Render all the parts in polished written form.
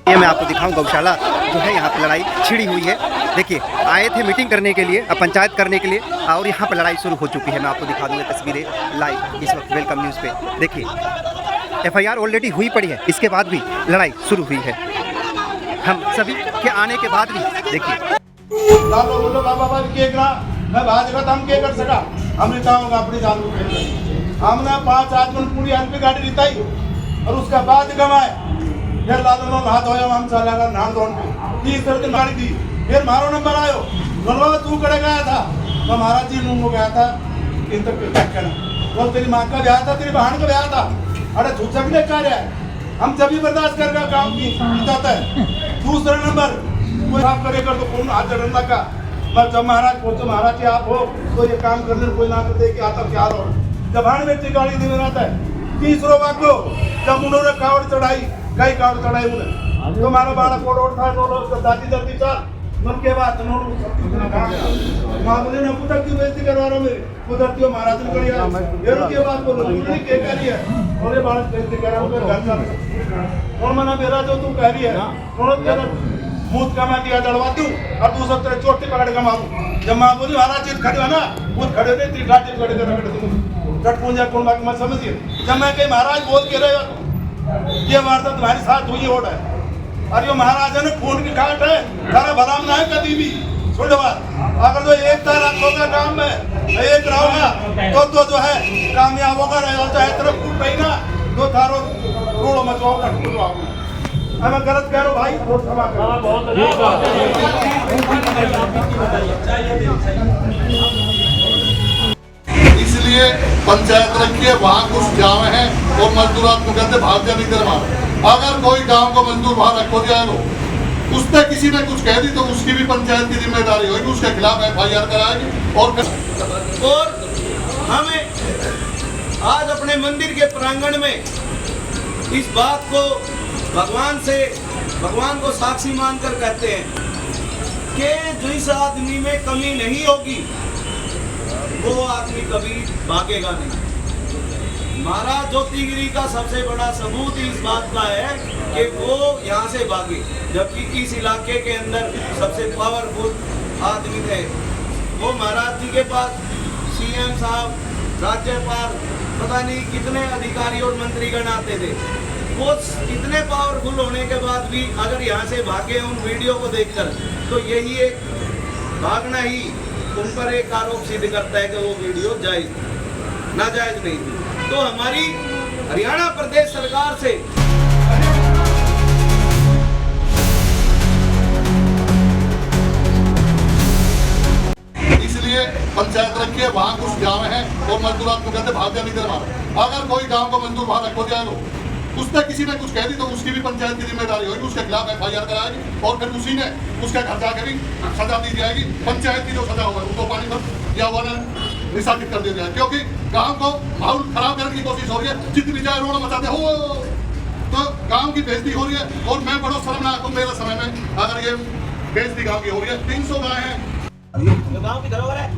ये मैं आपको दिखाऊं गौशाला जो है यहाँ पर लड़ाई छिड़ी हुई है। देखिए आए थे मीटिंग करने के लिए, पंचायत करने के लिए, और यहाँ पर लड़ाई शुरू हो चुकी है। मैं आपको दिखा दूँगा तस्वीरें लाइव इस वक्त वेलकम न्यूज़ पे। देखिए FIR ऑलरेडी हुई पड़ी है, इसके बाद भी लड़ाई शुरू हुई है। हम सभी के आने के बाद भी देखिए मैं भाजपा हम क्या कर सका, हमने कहा अपनी जान हमने 5 आदमी पूरी एलपी गाड़ी रिताई और उसका बाद गवाए। फिर लालो नो हाथ होया हम चला कर नान दोन पे 30 दिन गाड़ी दी। फिर मारो नंबर आयो बोलवा तू कड़े गया था तो महाराज जी नूंगो गया था इन तक चेक करना बोल तेरी मां का ब्याह था, तेरी बहन का ब्याह था। अरे झूठक ने कार्य है, हम जब बर्दाश्त करके काम की जाता है। दूसरा नंबर कोई काम करे कर तो कौन हाथ जड़ना का मैं जब महाराज पहुंचे महाराज जी आप हो तो ये काम करने कोई ना करते कि आता क्या हो जब भाण व्यक्ति गाड़ी दे रहता है। तीसरो वाक्यो जब उन्होंने कावड़ चढ़ाई कई कावड़ चढ़ाई उन्हें तो मारो बाड़ा कोड़ उठा नो दादी जल्दी चल मन के बाद नो मां बोले ना पुत्र की बेइज्जती करवा रहा मेरे उधर क्यों महाराज ने करिया ये के बाद बोलो तुमने क्या करी है और ये बाड़ा बेइज्जती करा उधर घर चल और मना मेरा जो तू कह रही है उन्होंने तेरा मुंह कमा दिया दड़वा दूं और दूसरा तेरे चोटी पकड़ के मारूं। जब मां बोली महाराज जी खड़े हो ना वो खड़े नहीं तेरी गाड़ी खड़े कर रख दूं चट पूंजा कौन बाकी मत समझिए। जब मैं कहीं महाराज बोल के रहे हो ये वारदात तुम्हारे साथ हुई होड़ है और ये महाराजा ने खून की घाट है तारा भला में है कभी भी सुन बात अगर जो एक तारा होगा काम में एक रहोगा तो जो है कामयाब होगा रहे चाहे तरफ कूद पही ना तो थारो रोड़ो मचवाओ कटो मैं गलत कह रहा हूँ भाई बहुत क्षमा इसलिए पंचायत रखी है वहाँ कुछ गाँव है और मजदूर आपको कहते भाग्य नहीं करवा। अगर कोई गांव को मजदूर वहाँ रखो जाएगा उस पर किसी ने कुछ कह दी तो उसकी भी पंचायत की जिम्मेदारी होगी, उसके खिलाफ FIR कराएगी। और हमें आज अपने मंदिर के प्रांगण में इस बात को भगवान को साक्षी मानकर कहते हैं कि जिस आदमी में कमी नहीं होगी वो आदमी कभी भागेगा नहीं। महाराज ज्योतिगिरी का सबसे बड़ा सबूत इस बात का है कि वो यहाँ से भागे, जबकि इस इलाके के अंदर सबसे पावरफुल आदमी थे वो महाराज जी के पास CM साहब, राज्यपाल, पता नहीं कितने अधिकारी और मंत्रीगण आते थे। वो इतने पावरफुल होने के बाद भी अगर यहाँ से भागे उन वीडियो को देखकर तो यही एक भागना ही उन पर एक आरोप सिद्ध करता है कि वो वीडियो जायज नाजायज नहीं थी। तो हमारी हरियाणा प्रदेश सरकार से इसलिए पंचायत रखी है वहाँ कुछ गाँव है और मजदूर आपको कहते भाग्य नहीं करवा। अगर कोई गाँव को मजदूर वहाँ रखो जाएगा उस पर किसी ने कुछ कह दी तो उसकी भी पंचायत की जिम्मेदारी होगी, उसके खिलाफ FIR कराएगी और फिर उसी ने उसके घर जाकर भी सजा दी जाएगी। पंचायत की जो सजा होगा उनको पानी पर या हुआ निशानित कर दिया जाए, क्योंकि गांव को माहौल खराब करने की कोशिश हो रही है। जितनी जाए रोना मचाते हो तो गांव की बेइज्जती हो रही है। और मैं बड़ा शर्मनाक हूँ मेरे समय में अगर ये बेइज्जती गाँव की हो रही है। 300 गाय है गाँव की धरोहर है,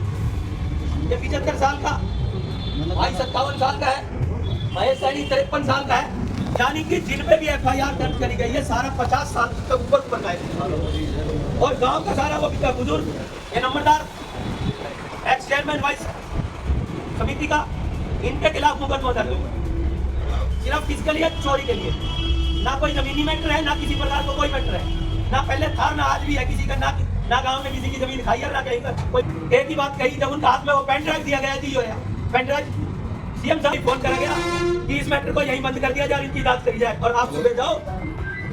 ये 75 साल का, भाई 57 साल का है, महेश सैनी 53 साल का है, यानी कि जिन पे भी FIR दर्ज करी गई है सारा 50 साल तक ऊपर का है। और गांव का सारा वो बुजुर्ग ये नंबरदार एक्स चेयरमैन वाइस समिति का इनके खिलाफ मुकदमा दर्ज हुआ सिर्फ किसके लिए? चोरी के लिए। ना कोई जमीनी मैटर है, ना किसी प्रकार को कोई मैटर है, ना पहले था ना आज भी है किसी का, ना गांव में किसी की जमीन खाई है ना कहीं का कोई। एक ही बात कही जब उनका हाथ में वो पेन ड्राइव दिया गया जी पेन ड्राइव CM साहब फोन करा गया कि इस मैटर को यहीं बंद कर दिया जाए, इनकी जांच करी जाए और आप सुबह जाओ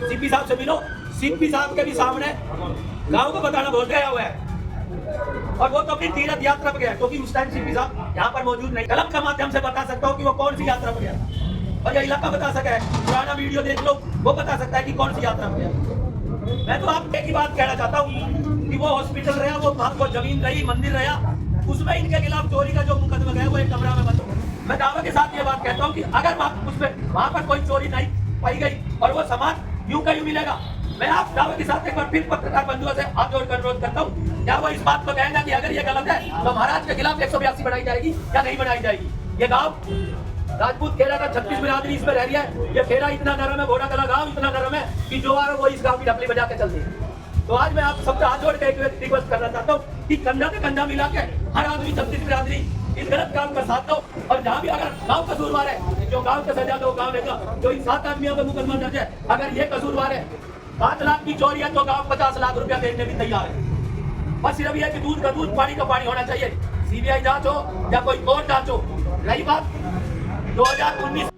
CP साहब से मिलो। CP साहब के भी सामने गांव को बताना बहुत गया हुआ है और वो तो अपनी तीर्थ यात्रा पर गया क्योंकि उस टाइम CP साहब यहाँ पर मौजूद नहीं। कलम के माध्यम से बता सकता हूँ कि वो कौन सी यात्रा पर गया और यह इलाका बता सका है, पुराना वीडियो देख लो वो बता सकता है कि कौन सी यात्रा पर गया। मैं तो आप एक ही बात कहना चाहता हूँ कि वो हॉस्पिटल रहा, वो वहाँ को जमीन रही, मंदिर रहा, उसमें इनके खिलाफ चोरी का जो मुकदमा गया वो एक कमरा में बंद। मैं दावे के साथ ये बात कहता हूँ कि अगर वहाँ पर कोई चोरी नहीं पाई गई और वो सामान यूं का यूं मिलेगा, मैं आप दावे के साथ एक बार फिर पत्रकार बंधुओं से हाथ जोड़कर अनुरोध करता हूँ, क्या वो इस बात को कहेंगे कि अगर ये गलत है तो महाराज के खिलाफ 182 बनाई जाएगी या नहीं बनाई जाएगी? ये गाँव राजपूत खेड़ा का 36 बिरादरी इसमें रह रही है। ये खेड़ा इतना नरम है, घोड़ा कला गांव इतना नरम है कि जो आ रहा है वो इस गांव की ढपली बजा के चलती है। तो आज मैं आप सबका हाथ जोड़ के एक रिक्वेस्ट करना चाहता हूँ कि कंधा से कंधा मिला के हर आदमी 36 बिरादरी इस गलत काम का साथ दो। और जहाँ भी अगर गांव कसूरवार है, जो गांव का सजा दो गांव लेगा, जो इन 7 आदमियों का मुकदमा दर्ज है, अगर ये कसूरवार है 5 लाख की चोरी है तो गांव 50 लाख रुपया देने भी तैयार है। बस सिर्फ ये कि दूध का दूध पानी का पानी होना चाहिए। सीबीआई जांच हो या कोई कोर्ट जांच हो। रही बात 2019